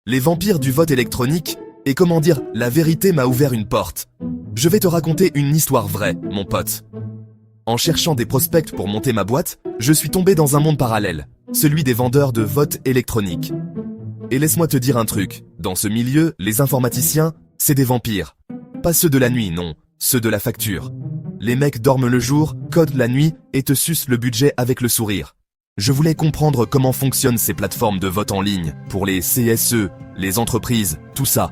Les vampires du vote électronique, et comment dire, la vérité m'a ouvert une porte. Je vais te raconter une histoire vraie, mon pote. En cherchant des prospects pour monter ma boîte, je suis tombé dans un monde parallèle, celui des vendeurs de vote électronique. Et laisse-moi te dire un truc, dans ce milieu, les informaticiens, c'est des vampires. Pas ceux de la nuit, non, ceux de la facture. Les mecs dorment le jour, codent la nuit et te sucent le budget avec le sourire. Je voulais comprendre comment fonctionnent ces plateformes de vote en ligne, pour les CSE, les entreprises, tout ça.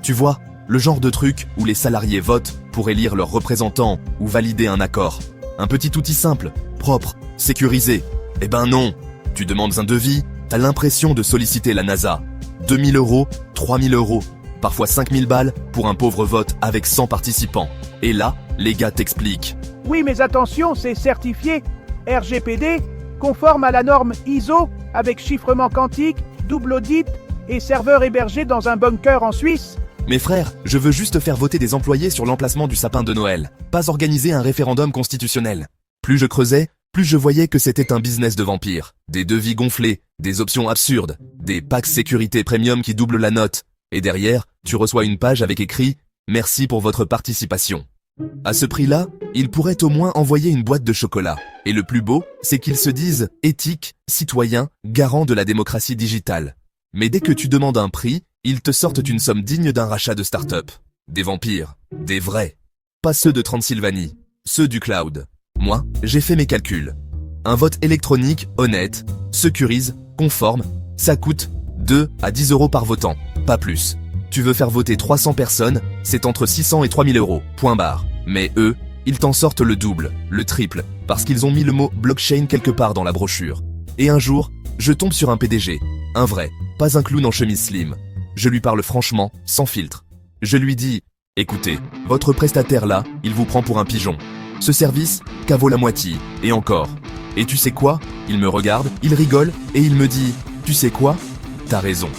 Tu vois, le genre de truc où les salariés votent pour élire leurs représentants ou valider un accord. Un petit outil simple, propre, sécurisé. Eh ben non, tu demandes un devis, t'as l'impression de solliciter la NASA. 2000 €, 3000 €, parfois 5000 balles pour un pauvre vote avec 100 participants. Et là, les gars t'expliquent. Oui, mais attention, c'est certifié RGPD, conforme à la norme ISO, avec chiffrement quantique, double audit et serveur hébergé dans un bunker en Suisse. Mes frères, je veux juste faire voter des employés sur l'emplacement du sapin de Noël, pas organiser un référendum constitutionnel. Plus je creusais, plus je voyais que c'était un business de vampires. Des devis gonflés, des options absurdes, des packs sécurité premium qui doublent la note. Et derrière, tu reçois une page avec écrit « Merci pour votre participation ». À ce prix-là, ils pourraient au moins envoyer une boîte de chocolat. Et le plus beau, c'est qu'ils se disent éthiques, citoyens, garants de la démocratie digitale. Mais dès que tu demandes un prix, ils te sortent une somme digne d'un rachat de start-up. Des vampires, des vrais. Pas ceux de Transylvanie, ceux du cloud. Moi, j'ai fait mes calculs. Un vote électronique, honnête, sécurise, conforme, ça coûte 2 à 10 € par votant, pas plus. Tu veux faire voter 300 personnes, c'est entre 600 et 3000 €, point barre. Mais eux, ils t'en sortent le double, le triple, parce qu'ils ont mis le mot blockchain quelque part dans la brochure. Et un jour, je tombe sur un PDG, un vrai, pas un clown en chemise slim. Je lui parle franchement, sans filtre. Je lui dis, écoutez, votre prestataire là, il vous prend pour un pigeon. Ce service, qu'à vaut la moitié, et encore. Et tu sais quoi? Il me regarde, il rigole, et il me dit, tu sais quoi? T'as raison.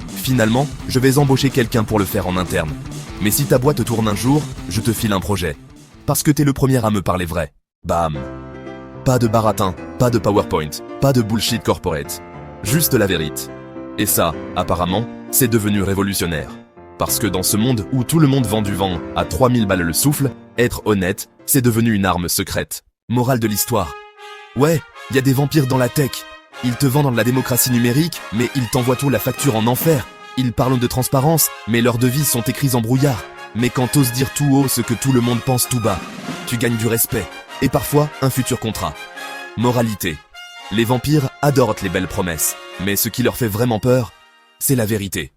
Finalement, je vais embaucher quelqu'un pour le faire en interne. Mais si ta boîte tourne un jour, je te file un projet. Parce que t'es le premier à me parler vrai. Bam. Pas de baratin, pas de PowerPoint, pas de bullshit corporate. Juste la vérité. Et ça, apparemment, c'est devenu révolutionnaire. Parce que dans ce monde où tout le monde vend du vent à 3000 balles le souffle, être honnête, c'est devenu une arme secrète. Morale de l'histoire. Ouais, y a des vampires dans la tech. Ils te vendent la démocratie numérique, mais ils t'envoient tout la facture en enfer. Ils parlent de transparence, mais leurs devises sont écrites en brouillard. Mais quand t'oses dire tout haut ce que tout le monde pense tout bas, tu gagnes du respect. Et parfois, un futur contrat. Moralité. Les vampires adorent les belles promesses. Mais ce qui leur fait vraiment peur, c'est la vérité.